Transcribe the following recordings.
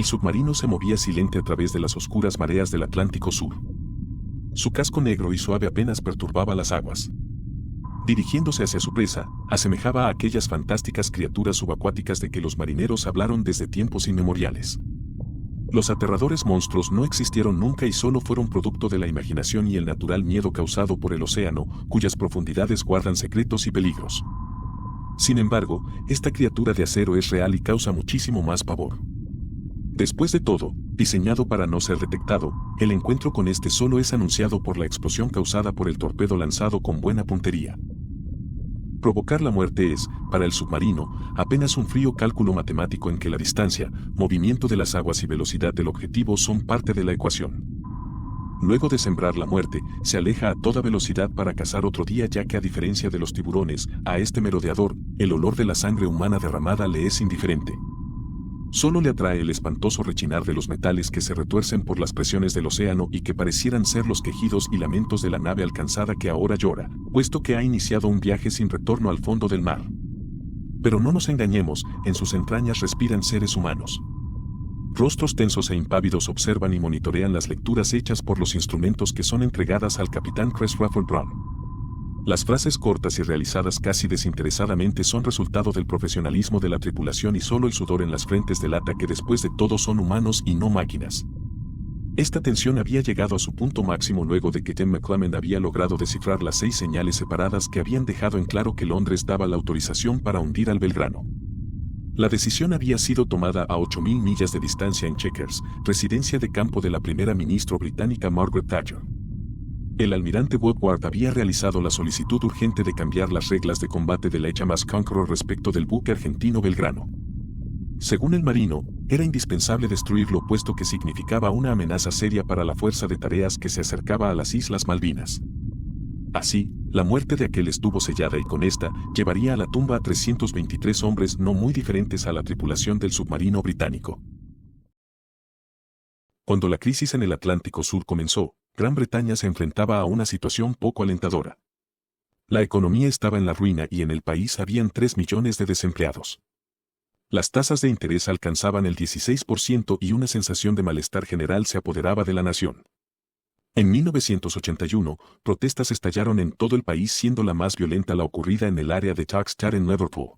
El submarino se movía silente a través de las oscuras mareas del Atlántico Sur. Su casco negro y suave apenas perturbaba las aguas. Dirigiéndose hacia su presa, asemejaba a aquellas fantásticas criaturas subacuáticas de que los marineros hablaron desde tiempos inmemoriales. Los aterradores monstruos no existieron nunca y solo fueron producto de la imaginación y el natural miedo causado por el océano, cuyas profundidades guardan secretos y peligros. Sin embargo, esta criatura de acero es real y causa muchísimo más pavor. Después de todo, diseñado para no ser detectado, el encuentro con este solo es anunciado por la explosión causada por el torpedo lanzado con buena puntería. Provocar la muerte es, para el submarino, apenas un frío cálculo matemático en que la distancia, movimiento de las aguas y velocidad del objetivo son parte de la ecuación. Luego de sembrar la muerte, se aleja a toda velocidad para cazar otro día, ya que a diferencia de los tiburones, a este merodeador, el olor de la sangre humana derramada le es indiferente. Solo le atrae el espantoso rechinar de los metales que se retuercen por las presiones del océano y que parecieran ser los quejidos y lamentos de la nave alcanzada que ahora llora, puesto que ha iniciado un viaje sin retorno al fondo del mar. Pero no nos engañemos, en sus entrañas respiran seres humanos. Rostros tensos e impávidos observan y monitorean las lecturas hechas por los instrumentos que son entregadas al capitán Creswell Brown. Las frases cortas y realizadas casi desinteresadamente son resultado del profesionalismo de la tripulación y solo el sudor en las frentes delata que después de todo son humanos y no máquinas. Esta tensión había llegado a su punto máximo luego de que Jem McClellan había logrado descifrar las 6 señales separadas que habían dejado en claro que Londres daba la autorización para hundir al Belgrano. La decisión había sido tomada a 8.000 millas de distancia en Chequers, residencia de campo de la primera ministra británica Margaret Thatcher. El almirante Woodward había realizado la solicitud urgente de cambiar las reglas de combate de la HMS Conqueror respecto del buque argentino Belgrano. Según el marino, era indispensable destruirlo puesto que significaba una amenaza seria para la fuerza de tareas que se acercaba a las Islas Malvinas. Así, la muerte de aquel estuvo sellada y con esta, llevaría a la tumba a 323 hombres no muy diferentes a la tripulación del submarino británico. Cuando la crisis en el Atlántico Sur comenzó, Gran Bretaña se enfrentaba a una situación poco alentadora. La economía estaba en la ruina y en el país habían 3 millones de desempleados. Las tasas de interés alcanzaban el 16% y una sensación de malestar general se apoderaba de la nación. En 1981, protestas estallaron en todo el país, siendo la más violenta la ocurrida en el área de Tuxtad en Liverpool.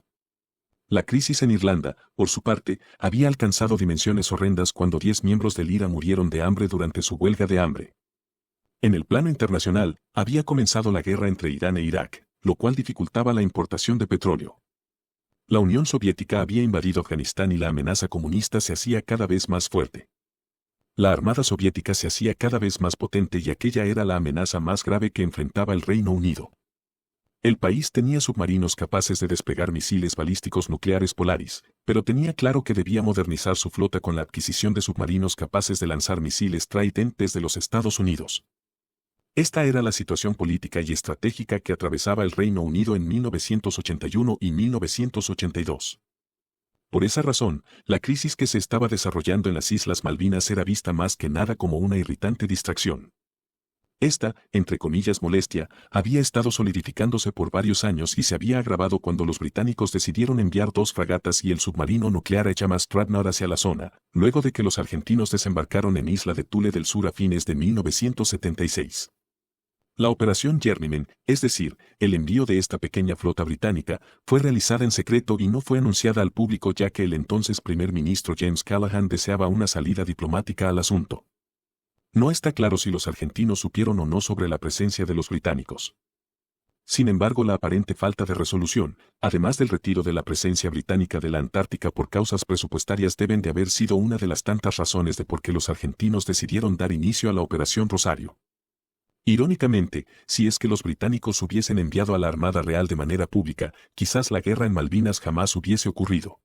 La crisis en Irlanda, por su parte, había alcanzado dimensiones horrendas cuando 10 miembros del IRA murieron de hambre durante su huelga de hambre. En el plano internacional, había comenzado la guerra entre Irán e Irak, lo cual dificultaba la importación de petróleo. La Unión Soviética había invadido Afganistán y la amenaza comunista se hacía cada vez más fuerte. La Armada Soviética se hacía cada vez más potente y aquella era la amenaza más grave que enfrentaba el Reino Unido. El país tenía submarinos capaces de despegar misiles balísticos nucleares Polaris, pero tenía claro que debía modernizar su flota con la adquisición de submarinos capaces de lanzar misiles Trident desde los Estados Unidos. Esta era la situación política y estratégica que atravesaba el Reino Unido en 1981 y 1982. Por esa razón, la crisis que se estaba desarrollando en las Islas Malvinas era vista más que nada como una irritante distracción. Esta, entre comillas molestia, había estado solidificándose por varios años y se había agravado cuando los británicos decidieron enviar 2 fragatas y el submarino nuclear HMS Dreadnought hacia la zona, luego de que los argentinos desembarcaron en Isla de Thule del Sur a fines de 1976. La operación Journeyman, es decir, el envío de esta pequeña flota británica, fue realizada en secreto y no fue anunciada al público ya que el entonces primer ministro James Callaghan deseaba una salida diplomática al asunto. No está claro si los argentinos supieron o no sobre la presencia de los británicos. Sin embargo, la aparente falta de resolución, además del retiro de la presencia británica de la Antártica por causas presupuestarias, deben de haber sido una de las tantas razones de por qué los argentinos decidieron dar inicio a la Operación Rosario. Irónicamente, si es que los británicos hubiesen enviado a la Armada Real de manera pública, quizás la guerra en Malvinas jamás hubiese ocurrido.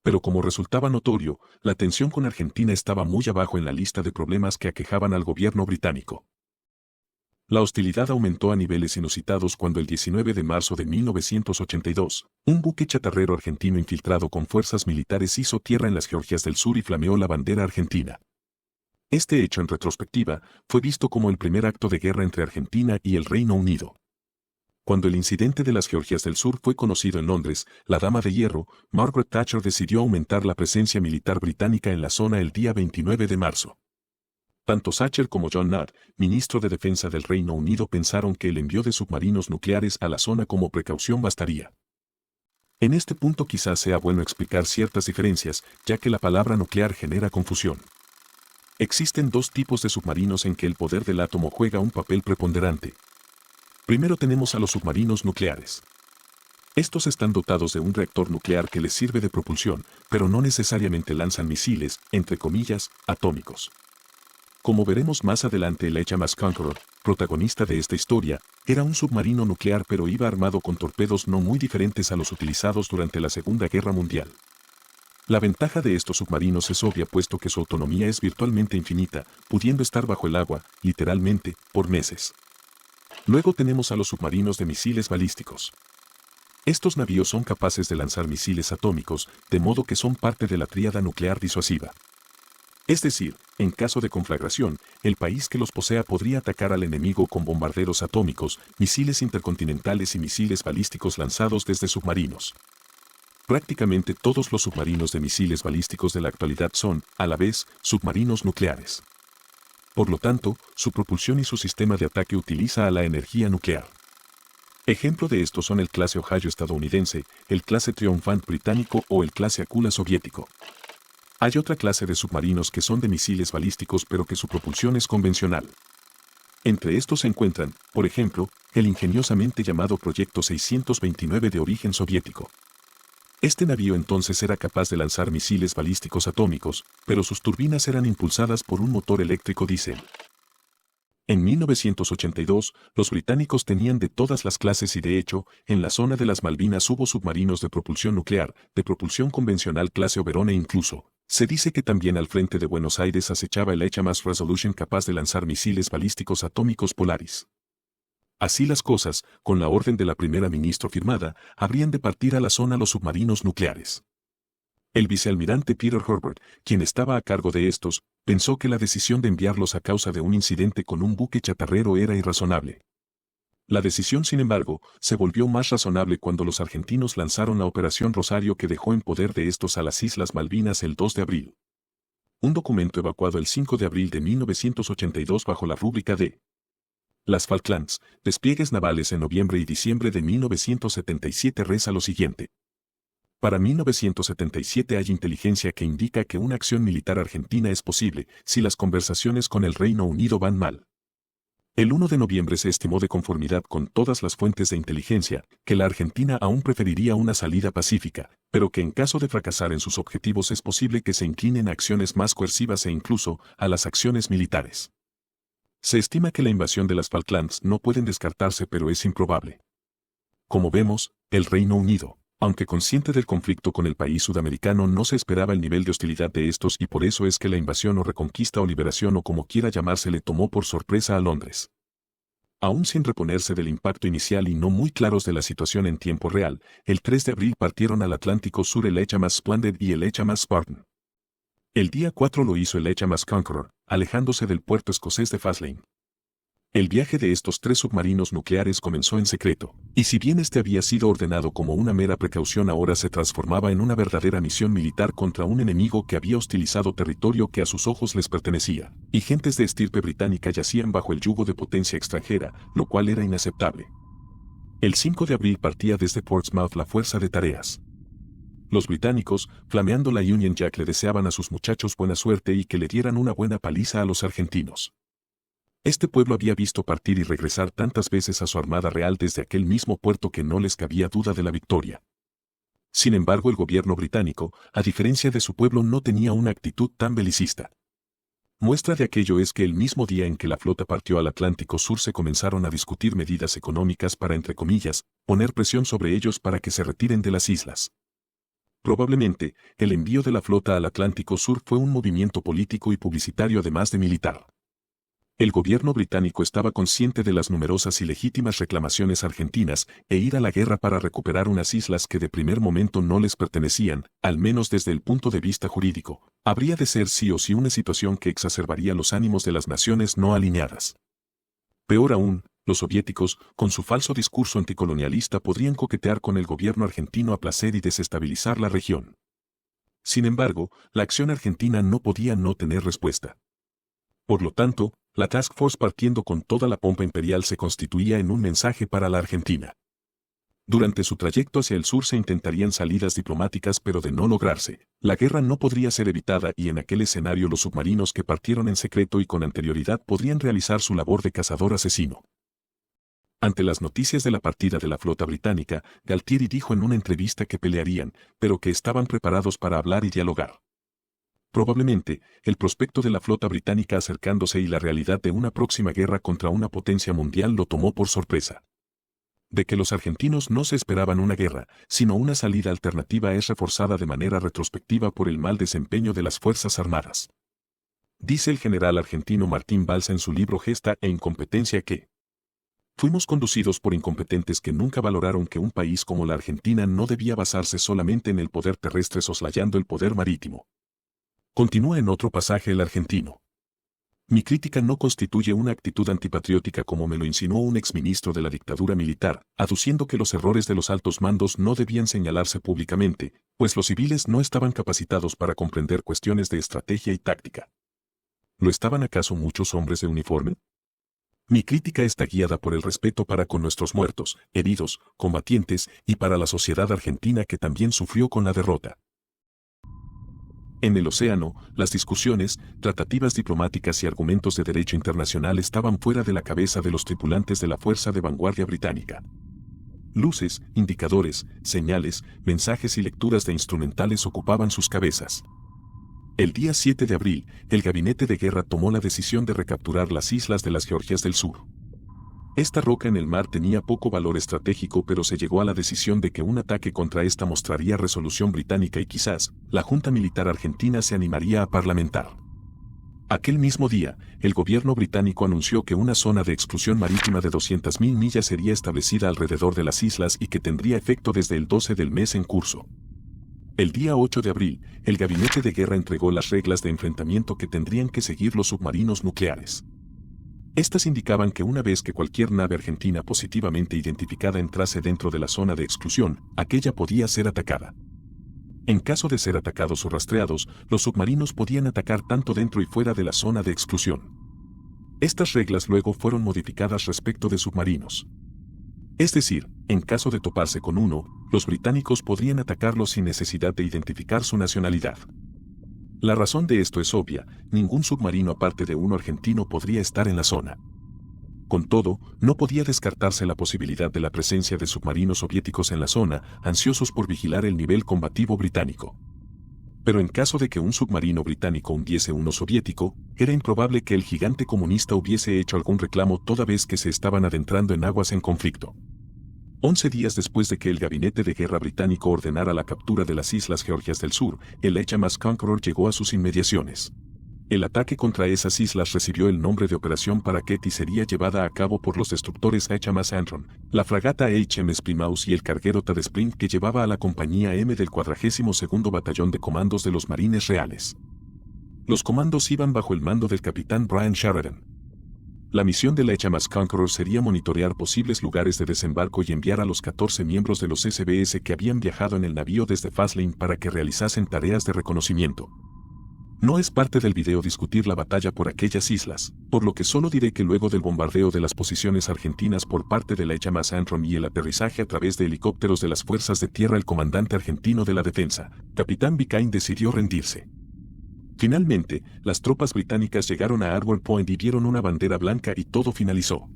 Pero como resultaba notorio, la tensión con Argentina estaba muy abajo en la lista de problemas que aquejaban al gobierno británico. La hostilidad aumentó a niveles inusitados cuando el 19 de marzo de 1982, un buque chatarrero argentino infiltrado con fuerzas militares hizo tierra en las Georgias del Sur y flameó la bandera argentina. Este hecho, en retrospectiva, fue visto como el primer acto de guerra entre Argentina y el Reino Unido. Cuando el incidente de las Georgias del Sur fue conocido en Londres, la Dama de Hierro, Margaret Thatcher decidió aumentar la presencia militar británica en la zona el día 29 de marzo. Tanto Thatcher como John Nudd, ministro de Defensa del Reino Unido, pensaron que el envío de submarinos nucleares a la zona como precaución bastaría. En este punto quizás sea bueno explicar ciertas diferencias, ya que la palabra nuclear genera confusión. Existen dos tipos de submarinos en que el poder del átomo juega un papel preponderante. Primero tenemos a los submarinos nucleares. Estos están dotados de un reactor nuclear que les sirve de propulsión, pero no necesariamente lanzan misiles, entre comillas, atómicos. Como veremos más adelante, el HMS Conqueror, protagonista de esta historia, era un submarino nuclear pero iba armado con torpedos no muy diferentes a los utilizados durante la Segunda Guerra Mundial. La ventaja de estos submarinos es obvia puesto que su autonomía es virtualmente infinita, pudiendo estar bajo el agua, literalmente, por meses. Luego tenemos a los submarinos de misiles balísticos. Estos navíos son capaces de lanzar misiles atómicos, de modo que son parte de la tríada nuclear disuasiva. Es decir, en caso de conflagración, el país que los posea podría atacar al enemigo con bombarderos atómicos, misiles intercontinentales y misiles balísticos lanzados desde submarinos. Prácticamente todos los submarinos de misiles balísticos de la actualidad son, a la vez, submarinos nucleares. Por lo tanto, su propulsión y su sistema de ataque utiliza a la energía nuclear. Ejemplo de estos son el clase Ohio estadounidense, el clase Triomphant británico o el clase Akula soviético. Hay otra clase de submarinos que son de misiles balísticos pero que su propulsión es convencional. Entre estos se encuentran, por ejemplo, el ingeniosamente llamado Proyecto 629 de origen soviético. Este navío entonces era capaz de lanzar misiles balísticos atómicos, pero sus turbinas eran impulsadas por un motor eléctrico diésel. En 1982, los británicos tenían de todas las clases y de hecho, en la zona de las Malvinas hubo submarinos de propulsión nuclear, de propulsión convencional clase Oberon e incluso, se dice que también al frente de Buenos Aires acechaba el HMS Resolution capaz de lanzar misiles balísticos atómicos Polaris. Así las cosas, con la orden de la primera ministra firmada, habrían de partir a la zona los submarinos nucleares. El vicealmirante Peter Herbert, quien estaba a cargo de estos, pensó que la decisión de enviarlos a causa de un incidente con un buque chatarrero era irrazonable. La decisión, sin embargo, se volvió más razonable cuando los argentinos lanzaron la Operación Rosario que dejó en poder de estos a las Islas Malvinas el 2 de abril. Un documento evacuado el 5 de abril de 1982 bajo la rúbrica de las Falklands, despliegues navales en noviembre y diciembre de 1977 reza lo siguiente. Para 1977 hay inteligencia que indica que una acción militar argentina es posible si las conversaciones con el Reino Unido van mal. El 1 de noviembre se estimó de conformidad con todas las fuentes de inteligencia que la Argentina aún preferiría una salida pacífica, pero que en caso de fracasar en sus objetivos es posible que se inclinen a acciones más coercivas e incluso a las acciones militares. Se estima que la invasión de las Falklands no pueden descartarse pero es improbable. Como vemos, el Reino Unido, aunque consciente del conflicto con el país sudamericano, no se esperaba el nivel de hostilidad de estos y por eso es que la invasión o reconquista o liberación o como quiera llamarse le tomó por sorpresa a Londres. Aún sin reponerse del impacto inicial y no muy claros de la situación en tiempo real, el 3 de abril partieron al Atlántico Sur el HMS Splendid y el HMS Spartan. El día 4 lo hizo el HMS Conqueror, alejándose del puerto escocés de Faslane. El viaje de estos tres submarinos nucleares comenzó en secreto, y si bien este había sido ordenado como una mera precaución, ahora se transformaba en una verdadera misión militar contra un enemigo que había hostilizado territorio que a sus ojos les pertenecía, y gentes de estirpe británica yacían bajo el yugo de potencia extranjera, lo cual era inaceptable. El 5 de abril partía desde Portsmouth la fuerza de tareas. Los británicos, flameando la Union Jack, le deseaban a sus muchachos buena suerte y que le dieran una buena paliza a los argentinos. Este pueblo había visto partir y regresar tantas veces a su armada real desde aquel mismo puerto que no les cabía duda de la victoria. Sin embargo, el gobierno británico, a diferencia de su pueblo, no tenía una actitud tan belicista. Muestra de aquello es que el mismo día en que la flota partió al Atlántico Sur se comenzaron a discutir medidas económicas para, entre comillas, poner presión sobre ellos para que se retiren de las islas. Probablemente, el envío de la flota al Atlántico Sur fue un movimiento político y publicitario además de militar. El gobierno británico estaba consciente de las numerosas y legítimas reclamaciones argentinas e ir a la guerra para recuperar unas islas que de primer momento no les pertenecían, al menos desde el punto de vista jurídico, habría de ser sí o sí una situación que exacerbaría los ánimos de las naciones no alineadas. Peor aún, los soviéticos, con su falso discurso anticolonialista, podrían coquetear con el gobierno argentino a placer y desestabilizar la región. Sin embargo, la acción argentina no podía no tener respuesta. Por lo tanto, la Task Force, partiendo con toda la pompa imperial, se constituía en un mensaje para la Argentina. Durante su trayecto hacia el sur se intentarían salidas diplomáticas, pero de no lograrse, la guerra no podría ser evitada, y en aquel escenario los submarinos que partieron en secreto y con anterioridad podrían realizar su labor de cazador asesino. Ante las noticias de la partida de la flota británica, Galtieri dijo en una entrevista que pelearían, pero que estaban preparados para hablar y dialogar. Probablemente, el prospecto de la flota británica acercándose y la realidad de una próxima guerra contra una potencia mundial lo tomó por sorpresa. De que los argentinos no se esperaban una guerra, sino una salida alternativa, es reforzada de manera retrospectiva por el mal desempeño de las Fuerzas Armadas. Dice el general argentino Martín Balsa en su libro Gesta e Incompetencia que fuimos conducidos por incompetentes que nunca valoraron que un país como la Argentina no debía basarse solamente en el poder terrestre soslayando el poder marítimo. Continúa en otro pasaje el argentino. Mi crítica no constituye una actitud antipatriótica como me lo insinuó un exministro de la dictadura militar, aduciendo que los errores de los altos mandos no debían señalarse públicamente, pues los civiles no estaban capacitados para comprender cuestiones de estrategia y táctica. ¿Lo estaban acaso muchos hombres de uniforme? Mi crítica está guiada por el respeto para con nuestros muertos, heridos, combatientes y para la sociedad argentina que también sufrió con la derrota. En el océano, las discusiones, tratativas diplomáticas y argumentos de derecho internacional estaban fuera de la cabeza de los tripulantes de la Fuerza de Vanguardia Británica. Luces, indicadores, señales, mensajes y lecturas de instrumentales ocupaban sus cabezas. El día 7 de abril, el gabinete de guerra tomó la decisión de recapturar las islas de las Georgias del Sur. Esta roca en el mar tenía poco valor estratégico, pero se llegó a la decisión de que un ataque contra esta mostraría resolución británica y quizás la Junta Militar Argentina se animaría a parlamentar. Aquel mismo día, el gobierno británico anunció que una zona de exclusión marítima de 200.000 millas sería establecida alrededor de las islas y que tendría efecto desde el 12 del mes en curso. El día 8 de abril, el gabinete de guerra entregó las reglas de enfrentamiento que tendrían que seguir los submarinos nucleares. Estas indicaban que una vez que cualquier nave argentina positivamente identificada entrase dentro de la zona de exclusión, aquella podía ser atacada. En caso de ser atacados o rastreados, los submarinos podían atacar tanto dentro y fuera de la zona de exclusión. Estas reglas luego fueron modificadas respecto de submarinos. Es decir, en caso de toparse con uno, los británicos podrían atacarlo sin necesidad de identificar su nacionalidad. La razón de esto es obvia, ningún submarino aparte de uno argentino podría estar en la zona. Con todo, no podía descartarse la posibilidad de la presencia de submarinos soviéticos en la zona, ansiosos por vigilar el nivel combativo británico. Pero en caso de que un submarino británico hundiese uno soviético, era improbable que el gigante comunista hubiese hecho algún reclamo toda vez que se estaban adentrando en aguas en conflicto. 11 días después de que el gabinete de guerra británico ordenara la captura de las Islas Georgias del Sur, el HMS Conqueror llegó a sus inmediaciones. El ataque contra esas islas recibió el nombre de Operación Paraquet y sería llevada a cabo por los destructores HMS Antron, la fragata HMS Plymouth y el carguero Tad Spring que llevaba a la compañía M del 42º Batallón de Comandos de los Marines Reales. Los comandos iban bajo el mando del capitán Brian Sheridan. La misión de la HMS Conqueror sería monitorear posibles lugares de desembarco y enviar a los 14 miembros de los SBS que habían viajado en el navío desde Faslane para que realizasen tareas de reconocimiento. No es parte del video discutir la batalla por aquellas islas, por lo que solo diré que luego del bombardeo de las posiciones argentinas por parte de la HMS Antron y el aterrizaje a través de helicópteros de las fuerzas de tierra, el comandante argentino de la defensa, capitán Bicain, decidió rendirse. Finalmente, las tropas británicas llegaron a Arbor Point y vieron una bandera blanca y todo finalizó.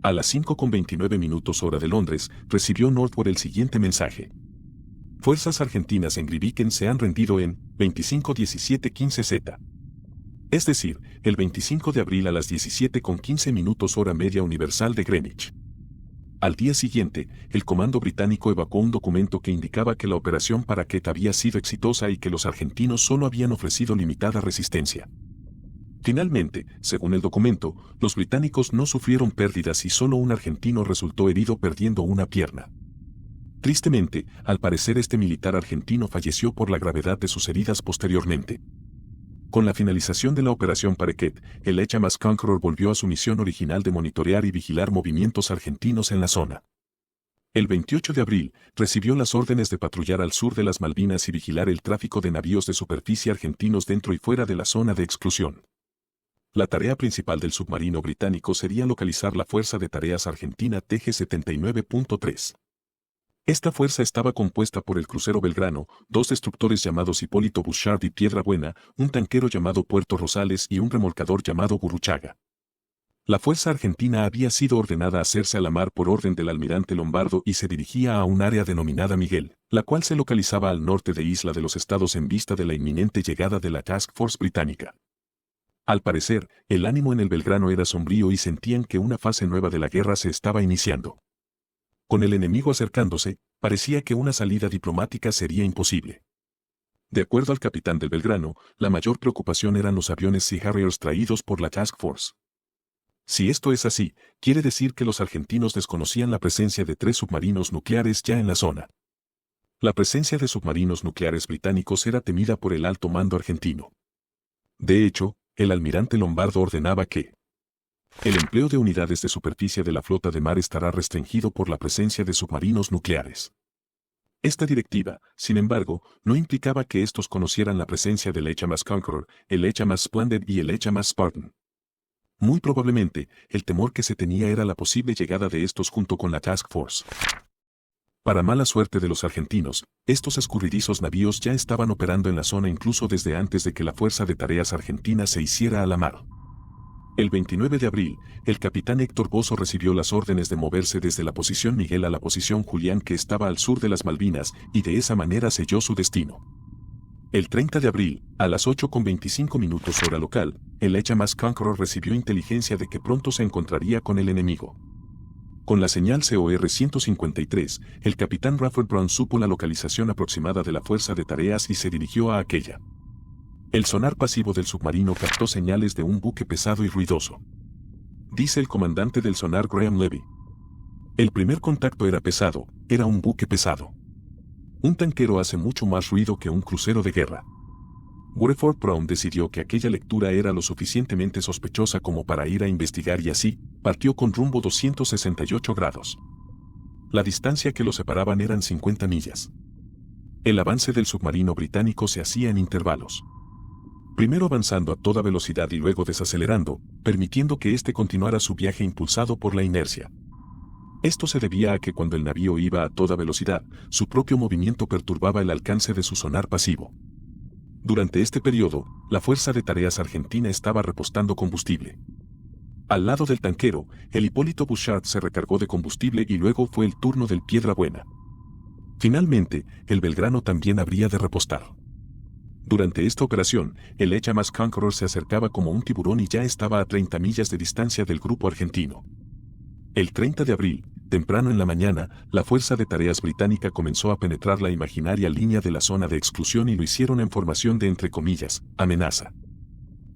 A las 5:29 hora de Londres, recibió Northwood el siguiente mensaje. Fuerzas argentinas en Grytviken se han rendido en 25:17:15 Es decir, el 25 de abril a las 17:15 hora media universal de Greenwich. Al día siguiente, el comando británico evacuó un documento que indicaba que la operación Paraquet había sido exitosa y que los argentinos solo habían ofrecido limitada resistencia. Finalmente, según el documento, los británicos no sufrieron pérdidas y solo un argentino resultó herido perdiendo una pierna. Tristemente, al parecer este militar argentino falleció por la gravedad de sus heridas posteriormente. Con la finalización de la operación Paraquet, el HMAS Conqueror volvió a su misión original de monitorear y vigilar movimientos argentinos en la zona. El 28 de abril, recibió las órdenes de patrullar al sur de las Malvinas y vigilar el tráfico de navíos de superficie argentinos dentro y fuera de la zona de exclusión. La tarea principal del submarino británico sería localizar la Fuerza de Tareas Argentina TG-79.3. Esta fuerza estaba compuesta por el crucero Belgrano, 2 destructores llamados Hipólito Bouchard y Piedra Buena, un tanquero llamado Puerto Rosales y un remolcador llamado Gurruchaga. La fuerza argentina había sido ordenada a hacerse a la mar por orden del almirante Lombardo y se dirigía a un área denominada Miguel, la cual se localizaba al norte de Isla de los Estados en vista de la inminente llegada de la Task Force británica. Al parecer, el ánimo en el Belgrano era sombrío y sentían que una fase nueva de la guerra se estaba iniciando. Con el enemigo acercándose, parecía que una salida diplomática sería imposible. De acuerdo al capitán del Belgrano, la mayor preocupación eran los aviones Sea Harriers traídos por la Task Force. Si esto es así, quiere decir que los argentinos desconocían la presencia de 3 submarinos nucleares ya en la zona. La presencia de submarinos nucleares británicos era temida por el alto mando argentino. De hecho, el almirante Lombardo ordenaba que el empleo de unidades de superficie de la flota de mar estará restringido por la presencia de submarinos nucleares. Esta directiva, sin embargo, no implicaba que estos conocieran la presencia del HMAS Conqueror, el HMAS Splendid y el HMAS Spartan. Muy probablemente, el temor que se tenía era la posible llegada de estos junto con la Task Force. Para mala suerte de los argentinos, estos escurridizos navíos ya estaban operando en la zona incluso desde antes de que la Fuerza de Tareas Argentina se hiciera a la mar. El 29 de abril, el capitán Héctor Bozo recibió las órdenes de moverse desde la posición Miguel a la posición Julián que estaba al sur de las Malvinas y de esa manera selló su destino. El 30 de abril, a las 8:25 hora local, el HMAS Conqueror recibió inteligencia de que pronto se encontraría con el enemigo. Con la señal COR 153, el capitán Rafford Brown supo la localización aproximada de la fuerza de tareas y se dirigió a aquella. El sonar pasivo del submarino captó señales de un buque pesado y ruidoso. Dice el comandante del sonar Graham Levy. El primer contacto era pesado, era un buque pesado. Un tanquero hace mucho más ruido que un crucero de guerra. Rafford Brown decidió que aquella lectura era lo suficientemente sospechosa como para ir a investigar y así, partió con rumbo 268 grados. La distancia que los separaban eran 50 millas. El avance del submarino británico se hacía en intervalos. Primero avanzando a toda velocidad y luego desacelerando, permitiendo que éste continuara su viaje impulsado por la inercia. Esto se debía a que cuando el navío iba a toda velocidad, su propio movimiento perturbaba el alcance de su sonar pasivo. Durante este periodo, la Fuerza de Tareas Argentina estaba repostando combustible. Al lado del tanquero, el Hipólito Bouchard se recargó de combustible y luego fue el turno del Piedra Buena. Finalmente, el Belgrano también habría de repostar. Durante esta operación, el HMAS Conqueror se acercaba como un tiburón y ya estaba a 30 millas de distancia del grupo argentino. El 30 de abril, temprano en la mañana, la Fuerza de Tareas británica comenzó a penetrar la imaginaria línea de la zona de exclusión y lo hicieron en formación de entre comillas, amenaza.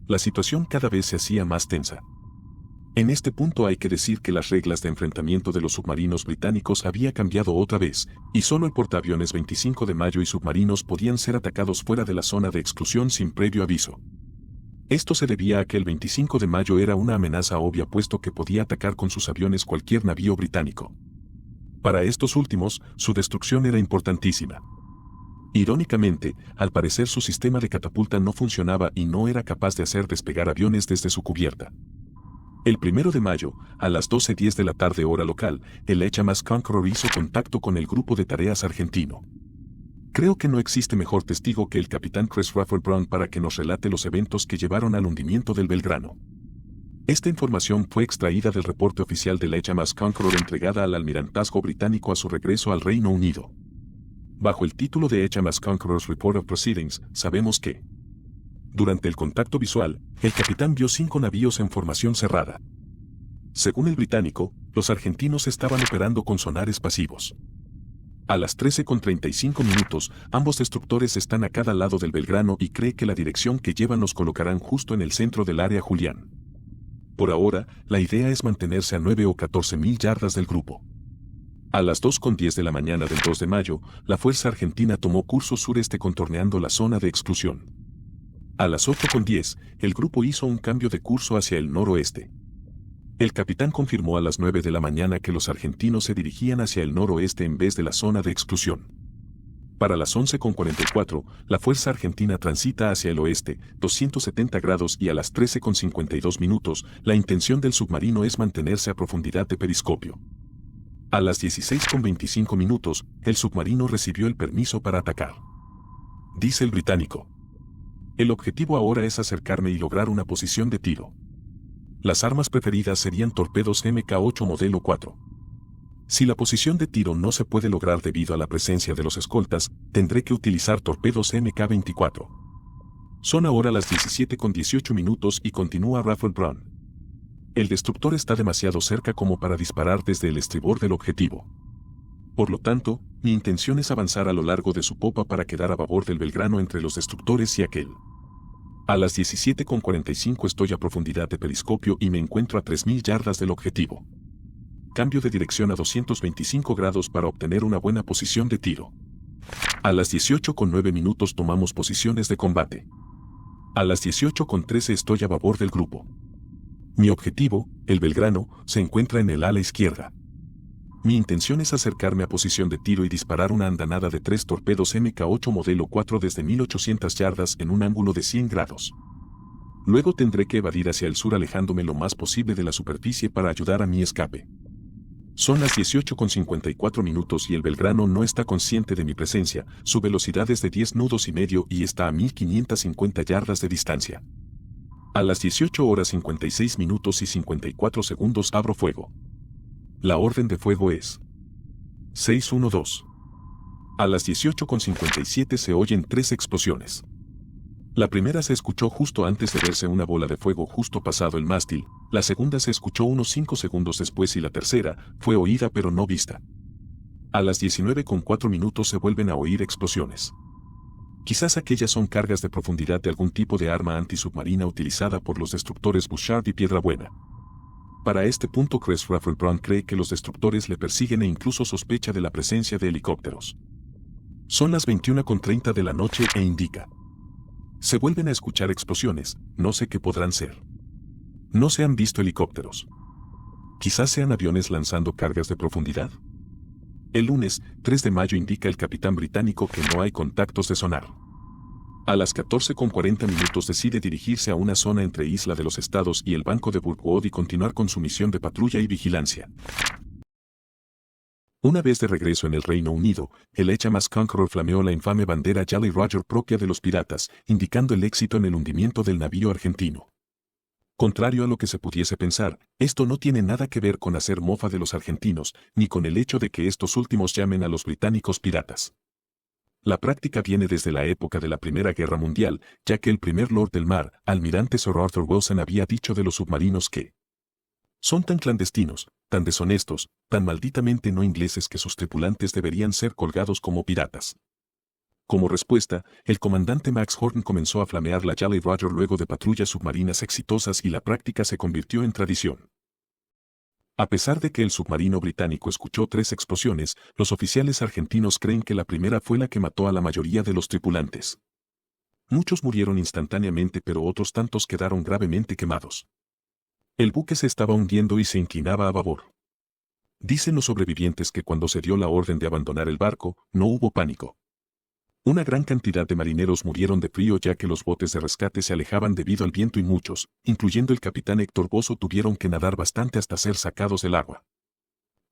La situación cada vez se hacía más tensa. En este punto hay que decir que las reglas de enfrentamiento de los submarinos británicos había cambiado otra vez, y solo el portaaviones 25 de mayo y submarinos podían ser atacados fuera de la zona de exclusión sin previo aviso. Esto se debía a que el 25 de mayo era una amenaza obvia puesto que podía atacar con sus aviones cualquier navío británico. Para estos últimos, su destrucción era importantísima. Irónicamente, al parecer su sistema de catapulta no funcionaba y no era capaz de hacer despegar aviones desde su cubierta. El 1 de mayo, a las 12:10 de la tarde hora local, el HMAS Conqueror hizo contacto con el grupo de tareas argentino. Creo que no existe mejor testigo que el capitán Chris Rafford Brown para que nos relate los eventos que llevaron al hundimiento del Belgrano. Esta información fue extraída del reporte oficial del HMAS Conqueror entregada al almirantazgo británico a su regreso al Reino Unido. Bajo el título de HMAS Conqueror's Report of Proceedings, sabemos que durante el contacto visual, el capitán vio 5 navíos en formación cerrada. Según el británico, los argentinos estaban operando con sonares pasivos. A las 13:35, ambos destructores están a cada lado del Belgrano y cree que la dirección que llevan los colocarán justo en el centro del área Julián. Por ahora, la idea es mantenerse a 9 o 14 mil yardas del grupo. A las 2:10 de la mañana del 2 de mayo, la fuerza argentina tomó curso sureste contorneando la zona de exclusión. A las 8:10, el grupo hizo un cambio de curso hacia el noroeste. El capitán confirmó a las 9 de la mañana que los argentinos se dirigían hacia el noroeste en vez de la zona de exclusión. Para las 11:44, la fuerza argentina transita hacia el oeste, 270 grados y a las 13:52 minutos, la intención del submarino es mantenerse a profundidad de periscopio. A las 16:25 minutos, el submarino recibió el permiso para atacar. Dice el británico. El objetivo ahora es acercarme y lograr una posición de tiro. Las armas preferidas serían torpedos Mk8 modelo 4. Si la posición de tiro no se puede lograr debido a la presencia de los escoltas, tendré que utilizar torpedos Mk24. Son ahora las 17:18 minutos y continúa Raffle Brown. El destructor está demasiado cerca como para disparar desde el estribor del objetivo. Por lo tanto, mi intención es avanzar a lo largo de su popa para quedar a babor del Belgrano entre los destructores y aquel. A las 17:45 estoy a profundidad de periscopio y me encuentro a 3000 yardas del objetivo. Cambio de dirección a 225 grados para obtener una buena posición de tiro. A las 18:09 minutos tomamos posiciones de combate. A las 18:13 estoy a babor del grupo. Mi objetivo, el Belgrano, se encuentra en el ala izquierda. Mi intención es acercarme a posición de tiro y disparar una andanada de 3 torpedos Mk8 modelo 4 desde 1800 yardas en un ángulo de 100 grados. Luego tendré que evadir hacia el sur alejándome lo más posible de la superficie para ayudar a mi escape. Son las 18:54 minutos y el Belgrano no está consciente de mi presencia, su velocidad es de 10 nudos y medio y está a 1550 yardas de distancia. A las 18:56 minutos y 54 segundos abro fuego. La orden de fuego es 612. A las 18:57 se oyen 3 explosiones. La primera se escuchó justo antes de verse una bola de fuego justo pasado el mástil, la segunda se escuchó unos 5 segundos después y la tercera fue oída pero no vista. A las 19:04 minutos se vuelven a oír explosiones. Quizás aquellas son cargas de profundidad de algún tipo de arma antisubmarina utilizada por los destructores Bouchard y Piedrabuena. Para este punto Raffle Brown cree que los destructores le persiguen e incluso sospecha de la presencia de helicópteros. Son las 21:30 de la noche e indica. Se vuelven a escuchar explosiones, no sé qué podrán ser. No se han visto helicópteros. Quizás sean aviones lanzando cargas de profundidad. El lunes, 3 de mayo indica el capitán británico que no hay contactos de sonar. A las 14:40 minutos decide dirigirse a una zona entre Isla de los Estados y el Banco de Burgwood y continuar con su misión de patrulla y vigilancia. Una vez de regreso en el Reino Unido, el HMS Conqueror flameó la infame bandera Jolly Roger propia de los piratas, indicando el éxito en el hundimiento del navío argentino. Contrario a lo que se pudiese pensar, esto no tiene nada que ver con hacer mofa de los argentinos, ni con el hecho de que estos últimos llamen a los británicos piratas. La práctica viene desde la época de la Primera Guerra Mundial, ya que el primer Lord del Mar, almirante Sir Arthur Wilson, había dicho de los submarinos que son tan clandestinos, tan deshonestos, tan malditamente no ingleses que sus tripulantes deberían ser colgados como piratas. Como respuesta, el comandante Max Horton comenzó a flamear la Jolly Roger luego de patrullas submarinas exitosas y la práctica se convirtió en tradición. A pesar de que el submarino británico escuchó 3 explosiones, los oficiales argentinos creen que la primera fue la que mató a la mayoría de los tripulantes. Muchos murieron instantáneamente pero otros tantos quedaron gravemente quemados. El buque se estaba hundiendo y se inclinaba a babor. Dicen los sobrevivientes que cuando se dio la orden de abandonar el barco, no hubo pánico. Una gran cantidad de marineros murieron de frío ya que los botes de rescate se alejaban debido al viento y muchos, incluyendo el capitán Héctor Bozo, tuvieron que nadar bastante hasta ser sacados del agua.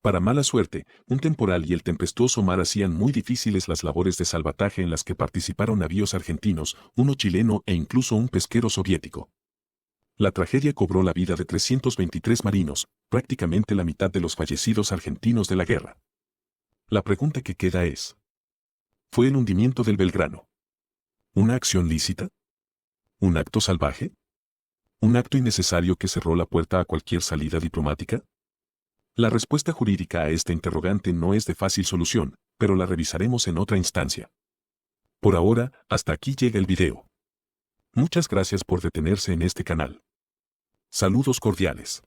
Para mala suerte, un temporal y el tempestuoso mar hacían muy difíciles las labores de salvataje en las que participaron navíos argentinos, uno chileno e incluso un pesquero soviético. La tragedia cobró la vida de 323 marinos, prácticamente la mitad de los fallecidos argentinos de la guerra. La pregunta que queda es: ¿fue el hundimiento del Belgrano una acción lícita? ¿Un acto salvaje? ¿Un acto innecesario que cerró la puerta a cualquier salida diplomática? La respuesta jurídica a esta interrogante no es de fácil solución, pero la revisaremos en otra instancia. Por ahora, hasta aquí llega el video. Muchas gracias por detenerse en este canal. Saludos cordiales.